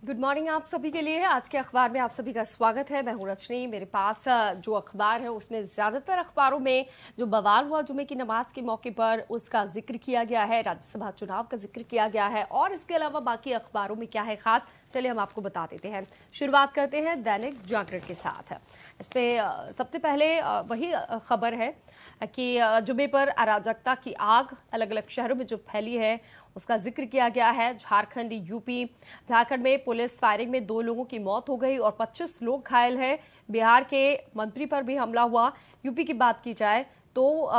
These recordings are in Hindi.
गुड मॉर्निंग आप सभी के लिए। आज के अखबार में आप सभी का स्वागत है। मैं हूं रजनी। मेरे पास जो अखबार है उसमें ज्यादातर अखबारों में जो बवाल हुआ जुमे की नमाज के मौके पर उसका जिक्र किया गया है, राज्यसभा चुनाव का जिक्र किया गया है और इसके अलावा बाकी अखबारों में क्या है खास, चलिए हम आपको बता देते हैं। शुरुआत करते हैं दैनिक जागरण के साथ। इस पे सबसे पहले वही खबर है कि जुमे पर अराजकता की आग अलग अलग शहरों में जो फैली है उसका जिक्र किया गया है। झारखंड, यूपी, झारखंड में पुलिस फायरिंग में 2 लोगों की मौत हो गई और 25 लोग घायल हैं। बिहार के मंत्री पर भी हमला हुआ। यूपी की बात की जाए तो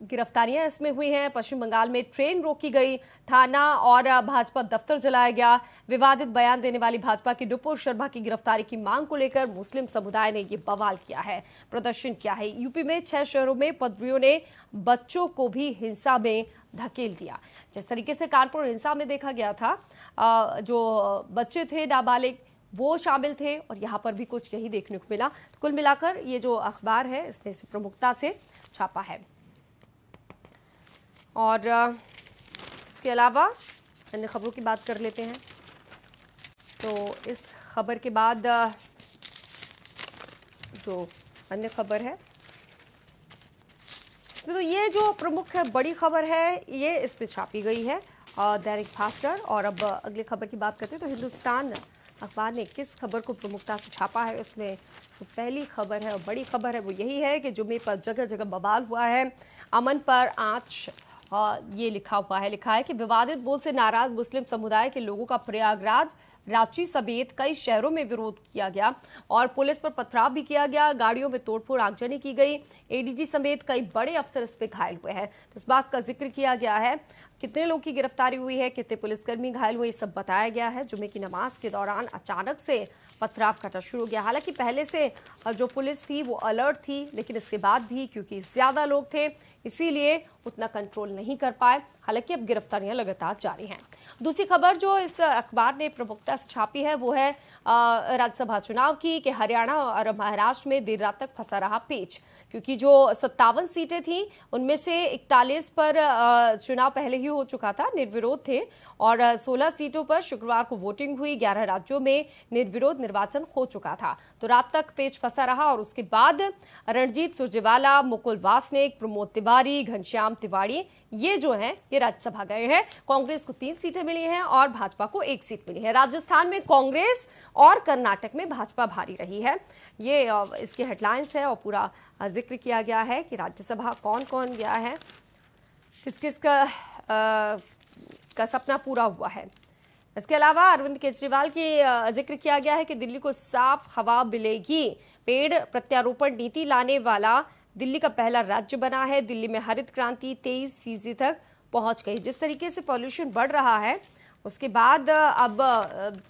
गिरफ्तारियां इसमें हुई हैं। पश्चिम बंगाल में ट्रेन रोकी गई, थाना और भाजपा दफ्तर जलाया गया। विवादित बयान देने वाली भाजपा की नुपुर शर्मा की गिरफ्तारी की मांग को लेकर मुस्लिम समुदाय ने ये बवाल किया है, प्रदर्शन किया है। यूपी में 6 शहरों में पदवियों ने बच्चों को भी हिंसा में धकेल दिया। जिस तरीके से कानपुर हिंसा में देखा गया था, जो बच्चे थे नाबालिग वो शामिल थे और यहाँ पर भी कुछ यही देखने को मिला। तो कुल मिलाकर ये जो अखबार है इसने इसे प्रमुखता से छापा है। और इसके अलावा अन्य खबरों की बात कर लेते हैं। तो इस खबर के बाद जो अन्य खबर है इसमें तो ये जो प्रमुख बड़ी खबर है ये इस पे छापी गई है दैनिक भास्कर। और अब अगली खबर की बात करते हैं तो हिंदुस्तान अखबार ने किस खबर को प्रमुखता से छापा है। उसमें जो पहली खबर है और बड़ी खबर है वो यही है कि जुमे पर जगह जगह बवाल हुआ है, अमन पर आंच। ये लिखा है कि विवादित बोल से नाराज मुस्लिम समुदाय के लोगों का प्रयागराज, रांची समेत कई शहरों में विरोध किया गया और पुलिस पर पथराव भी किया गया। गाड़ियों में तोड़फोड़, आगजनी की गई। एडीजी समेत कई बड़े अफसर इस पे घायल हुए हैं। तो इस बात का जिक्र किया गया है, कितने लोगों की गिरफ्तारी हुई है, कितने पुलिसकर्मी घायल हुए, सब बताया गया है। जुमे की नमाज के दौरान अचानक से पथराव करना शुरू हो गया। हालांकि पहले से जो पुलिस थी वो अलर्ट थी, लेकिन इसके बाद भी क्योंकि ज्यादा लोग थे इसीलिए उतना कंट्रोल नहीं कर पाए। हालांकि अब गिरफ्तारियां लगातार जारी हैं। दूसरी खबर जो इस अखबार ने प्रमुखता से छापी है वो है राज्यसभा चुनाव की, कि हरियाणा और महाराष्ट्र में देर रात तक फंसा रहा पेच, क्योंकि जो 57 सीटें थी उनमें से 41 पर चुनाव पहले ही हो चुका था, निर्विरोध थे और 16 सीटों पर शुक्रवार को वोटिंग हुई। 11 राज्यों में निर्विरोध निर्वाचन हो चुका था। तो रात तक पेच फंसा रहा और उसके बाद रणजीत सुरजेवाला, मुकुल वासनिक, प्रमोद तिवारी, घनश्याम तिवारी ये जो हैं ये राज्यसभा गए हैं। कांग्रेस को 3 सीटें मिली हैं और भाजपा को 1 सीट मिली है। राजस्थान में कांग्रेस और कर्नाटक में भाजपा भारी रही है। ये इसके हेडलाइंस है और पूरा जिक्र किया गया है कि राज्यसभा कौन कौन गया है, किस किस का सपना पूरा हुआ है। इसके अलावा अरविंद केजरीवाल की जिक्र किया गया है कि दिल्ली को साफ हवा मिलेगी। पेड़ प्रत्यारोपण नीति लाने वाला दिल्ली का पहला राज्य बना है। दिल्ली में हरित क्रांति 23% तक पहुंच गई। जिस तरीके से पॉल्यूशन बढ़ रहा है उसके बाद अब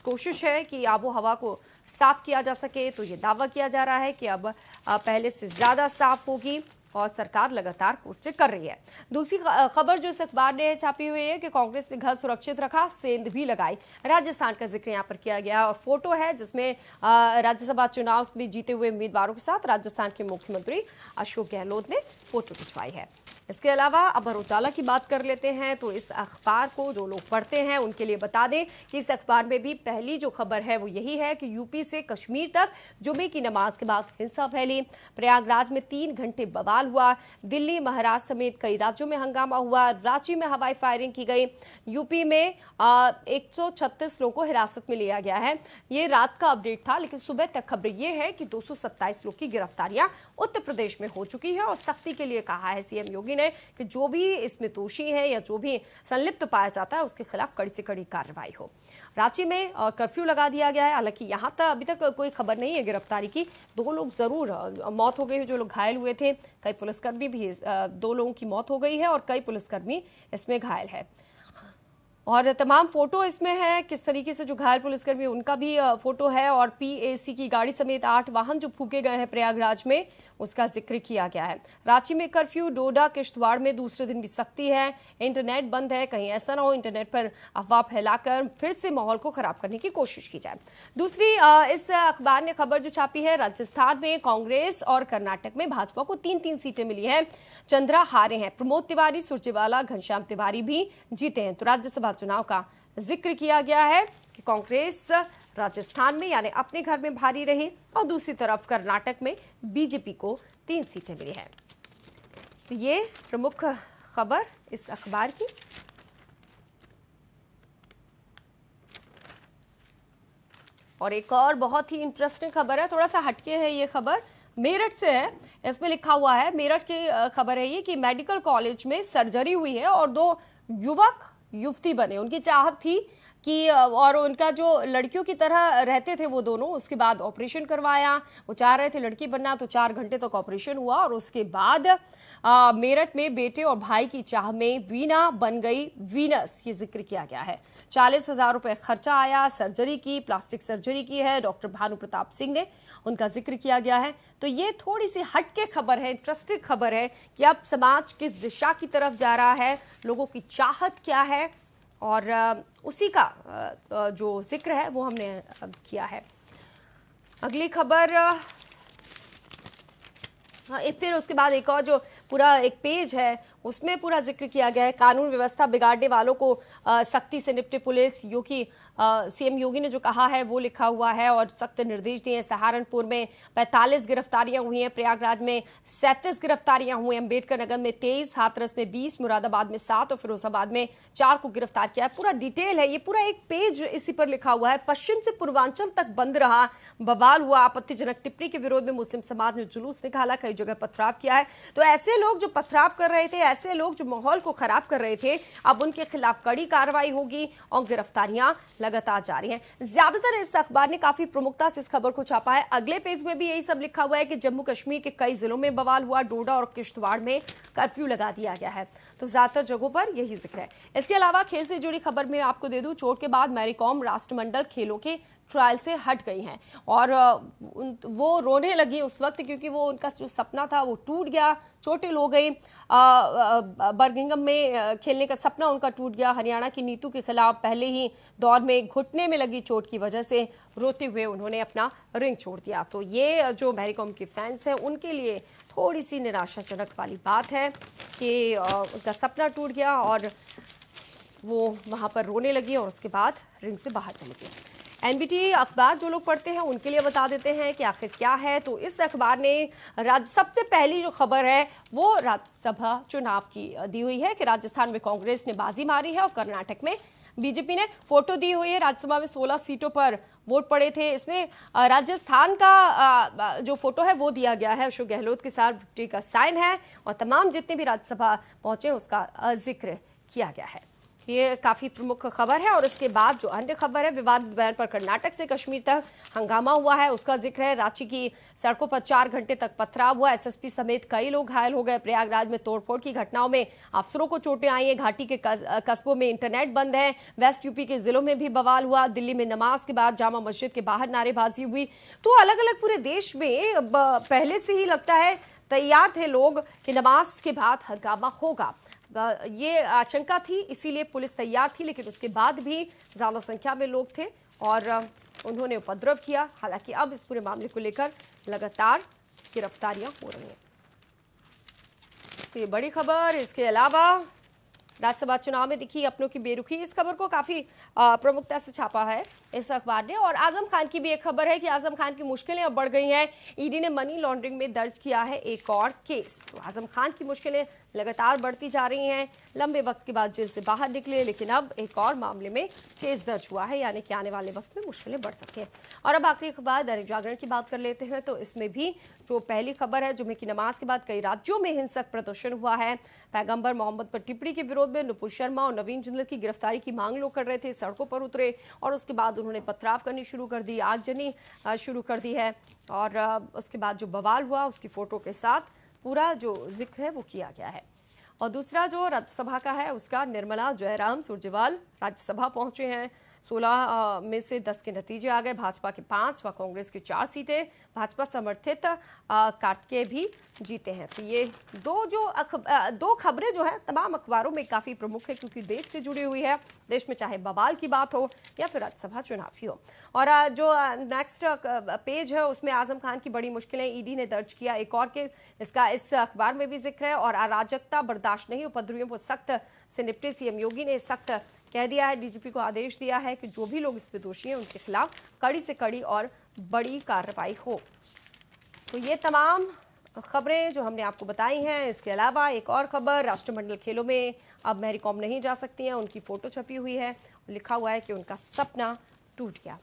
कोशिश है कि आबो हवा को साफ किया जा सके। तो ये दावा किया जा रहा है कि अब पहले से ज्यादा साफ होगी और सरकार लगातार कोशिश कर रही है। दूसरी खबर जो इस अखबार ने छापी हुई है कि कांग्रेस ने घर सुरक्षित रखा, सेंध भी लगाई। राजस्थान का जिक्र यहाँ पर किया गया और फोटो है जिसमें राज्यसभा चुनाव में जीते हुए उम्मीदवारों के साथ राजस्थान के मुख्यमंत्री अशोक गहलोत ने फोटो खिंचवाई है। इसके अलावा अमर उजाला की बात कर लेते हैं तो इस अखबार को जो लोग पढ़ते हैं उनके लिए बता दें कि इस अखबार में भी पहली जो खबर है वो यही है कि यूपी से कश्मीर तक जुमे की नमाज के बाद हिंसा फैली। प्रयागराज में 3 घंटे बवाल हुआ। दिल्ली, महाराष्ट्र समेत कई राज्यों में हंगामा हुआ। रांची में हवाई फायरिंग की गई। यूपी में 136 लोगों को हिरासत में लिया गया है। ये रात का अपडेट था, लेकिन सुबह तक खबर ये है कि 227 लोग की गिरफ्तारियां उत्तर प्रदेश में हो चुकी है और सख्ती के लिए कहा है सीएम योगी ने कि जो भी इसमें दोषी है या जो भी संलिप्त पाया जाता है उसके खिलाफ कड़ी से कड़ी कार्रवाई हो। रांची में कर्फ्यू लगा दिया गया है। हालांकि यहां तक अभी तक कोई खबर नहीं है गिरफ्तारी की। 2 लोग जरूर मौत हो गई है, जो लोग घायल हुए थे। कई पुलिसकर्मी भी 2 लोगों की मौत हो गई है और कई पुलिसकर्मी इसमें घायल है। और तमाम फोटो इसमें है, किस तरीके से जो घायल पुलिसकर्मी उनका भी फोटो है और पीएसी की गाड़ी समेत 8 वाहन जो फूके गए हैं प्रयागराज में उसका जिक्र किया गया है। रांची में कर्फ्यू, डोडा किश्तवाड़ में दूसरे दिन भी सख्ती है। इंटरनेट बंद है, कहीं ऐसा ना हो इंटरनेट पर अफवाह फैलाकर फिर से माहौल को खराब करने की कोशिश की जाए। दूसरी इस अखबार ने खबर जो छापी है राजस्थान में कांग्रेस और कर्नाटक में भाजपा को 3-3 सीटें मिली है। चंद्रा हारे हैं। प्रमोद तिवारी, सुरजेवाला, घनश्याम तिवारी भी जीते हैं। तो राज्यसभा चुनाव का जिक्र किया गया है कि कांग्रेस राजस्थान में यानी अपने घर में भारी रही और दूसरी तरफ कर्नाटक में बीजेपी को 3 सीटें मिली हैं। तो ये प्रमुख खबर इस अखबार की। और एक और बहुत ही इंटरेस्टिंग खबर है, थोड़ा सा हटके है ये खबर, मेरठ से है। इसमें लिखा हुआ है, मेरठ की खबर है ये कि मेडिकल कॉलेज में सर्जरी हुई है और 2 युवक युवती बने। उनकी चाहत थी कि और उनका जो लड़कियों की तरह रहते थे वो दोनों, उसके बाद ऑपरेशन करवाया। वो चाह रहे थे लड़की बनना, तो 4 घंटे तक ऑपरेशन हुआ और उसके बाद मेरठ में बेटे और भाई की चाह में वीना बन गई वीनस, ये जिक्र किया गया है। 40,000 रुपए खर्चा आया, सर्जरी की, प्लास्टिक सर्जरी की है डॉक्टर भानु प्रताप सिंह ने, उनका जिक्र किया गया है। तो ये थोड़ी सी हटके खबर है, इंटरेस्टिंग खबर है कि अब समाज किस दिशा की तरफ जा रहा है, लोगों की चाहत क्या है, और उसी का जो जिक्र है वो हमने किया है। अगली खबर, फिर उसके बाद एक और जो पूरा एक पेज है उसमें पूरा जिक्र किया गया है, कानून व्यवस्था बिगाड़ने वालों को सख्ती से निपटे पुलिस। योगी सीएम योगी ने जो कहा है वो लिखा हुआ है और सख्त निर्देश दिए। सहारनपुर में 45 गिरफ्तारियां हुई हैं, प्रयागराज में 37 गिरफ्तारियां हुई, अम्बेडकर नगर में 23, हाथरस में 20, मुरादाबाद में 7 और फिरोजाबाद में 4 को गिरफ्तार किया है। पूरा डिटेल है, ये पूरा एक पेज इसी पर लिखा हुआ है। पश्चिम से पूर्वांचल तक बंद रहा, बवाल हुआ। आपत्तिजनक टिप्पणी के विरोध में मुस्लिम समाज ने जुलूस निकाला, कई जगह पथराव किया है। तो ऐसे लोग जो पथराव कर रहे थे, ऐसे लोग जो माहौल को खराब कर रहे थे, अब उनके खिलाफ कड़ी कार्रवाई होगी और गिरफ्तारियां लगातार जारी हैं। ज्यादातर इस अखबार ने काफी प्रमुखता से इस खबर को छापा है। अगले पेज में भी यही सब लिखा हुआ है कि जम्मू कश्मीर के कई जिलों में बवाल हुआ, डोडा और किश्तवाड़ में कर्फ्यू लगा दिया गया है। तो ज्यादातर जगहों पर यही जिक्र है। इसके अलावा खेल से जुड़ी खबर में आपको दे दूं, चोट के बाद मैरी कॉम राष्ट्रमंडल खेलों के ट्रायल से हट गई हैं और वो रोने लगी उस वक्त, क्योंकि वो उनका जो सपना था वो टूट गया, चोटें हो गई। बर्मिंघम में खेलने का सपना उनका टूट गया। हरियाणा की नीतू के खिलाफ पहले ही दौर में घुटने में लगी चोट की वजह से रोते हुए उन्होंने अपना रिंग छोड़ दिया। तो ये जो मैरी कॉम के फैंस हैं उनके लिए थोड़ी सी निराशाजनक वाली बात है कि उनका सपना टूट गया और वो वहाँ पर रोने लगी और उसके बाद रिंग से बाहर चली गई। एनबीटी अखबार जो लोग पढ़ते हैं उनके लिए बता देते हैं कि आखिर क्या है। तो इस अखबार ने सबसे पहली जो खबर है वो राज्यसभा चुनाव की दी हुई है कि राजस्थान में कांग्रेस ने बाजी मारी है और कर्नाटक में बीजेपी ने। फोटो दी हुई है, राज्यसभा में 16 सीटों पर वोट पड़े थे। इसमें राजस्थान का जो फोटो है वो दिया गया है, अशोक गहलोत के साथ विक्ट्री का साइन है और तमाम जितने भी राज्यसभा पहुंचे उसका जिक्र किया गया है। ये काफी प्रमुख खबर है। और इसके बाद जो अन्य खबर है, विवाद बयान पर कर्नाटक से कश्मीर तक हंगामा हुआ है, उसका जिक्र है। रांची की सड़कों पर 4 घंटे तक पथराव हुआ, एसएसपी समेत कई लोग घायल हो गए। प्रयागराज में तोड़फोड़ की घटनाओं में अफसरों को चोटें आई हैं। घाटी के कस्बों में इंटरनेट बंद है। वेस्ट यूपी के जिलों में भी बवाल हुआ। दिल्ली में नमाज के बाद जामा मस्जिद के बाहर नारेबाजी हुई। तो अलग अलग पूरे देश में पहले से ही लगता है तैयार थे लोग कि नमाज के बाद हंगामा होगा, ये आशंका थी, इसीलिए पुलिस तैयार थी। लेकिन उसके बाद भी ज्यादा संख्या में लोग थे और उन्होंने उपद्रव किया। हालांकि अब इस पूरे मामले को लेकर लगातार गिरफ्तारियां हो रही हैं। तो ये बड़ी खबर। इसके अलावा राज्यसभा चुनाव में दिखी अपनों की बेरुखी, इस खबर को काफी प्रमुखता से छापा है इस अखबार ने। और आजम खान की भी एक खबर है कि आजम खान की मुश्किलें अब बढ़ गई हैं। ईडी ने मनी लॉन्ड्रिंग में दर्ज किया है एक और केस। तो आजम खान की मुश्किलें लगातार बढ़ती जा रही हैं। लंबे वक्त के बाद जेल से बाहर निकले, लेकिन अब एक और मामले में केस दर्ज हुआ है, यानी कि आने वाले वक्त में मुश्किलें बढ़ सकती हैं। और अब आखिरी खबर दैनिक जागरण की बात कर लेते हैं। तो इसमें भी जो पहली खबर है, जुमे की नमाज के बाद कई राज्यों में हिंसक प्रदर्शन हुआ है। पैगंबर मोहम्मद पर टिप्पणी के विरोध में नुपुर शर्मा और नवीन जिंदल की गिरफ्तारी की मांग लोग कर रहे थे, सड़कों पर उतरे और उसके बाद उन्होंने पथराव करनी शुरू कर दी, आगजनी शुरू कर दी है। और उसके बाद जो बवाल हुआ उसकी फोटो के साथ पूरा जो जिक्र है वो किया गया है। और दूसरा जो राज्यसभा का है उसका, निर्मला जयराम सुरजेवाल राज्यसभा पहुंचे हैं। 16 में से 10 के नतीजे आ गए। भाजपा के 5 व कांग्रेस की 4 सीटें। भाजपा समर्थित कार्तिकेय भी जीते हैं। तो ये दो खबरें जो है तमाम अखबारों में काफी प्रमुख है, क्योंकि देश से जुड़ी हुई है। देश में चाहे बवाल की बात हो या फिर राज्यसभा चुनाव ही हो। और जो नेक्स्ट पेज है उसमें आजम खान की बड़ी मुश्किलें, ईडी ने दर्ज किया एक और केस, इसका इस अखबार में भी जिक्र है। और अराजकता बर्दाश्त नहीं, उपद्रवियों को सख्त से निपटे, सीएम योगी ने सख्त कह दिया है, डीजीपी को आदेश दिया है कि जो भी लोग इस पे दोषी हैं उनके खिलाफ कड़ी से कड़ी और बड़ी कार्रवाई हो। तो ये तमाम खबरें जो हमने आपको बताई हैं। इसके अलावा एक और खबर, राष्ट्रमंडल खेलों में अब मैरी कॉम नहीं जा सकती हैं। उनकी फोटो छपी हुई है, लिखा हुआ है कि उनका सपना टूट गया।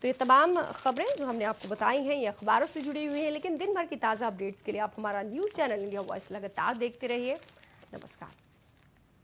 तो ये तमाम खबरें जो हमने आपको बताई हैं ये अखबारों से जुड़ी हुई हैं, लेकिन दिन भर की ताज़ा अपडेट्स के लिए आप हमारा न्यूज़ चैनल इंडिया वॉइस लगातार देखते रहिए। नमस्कार।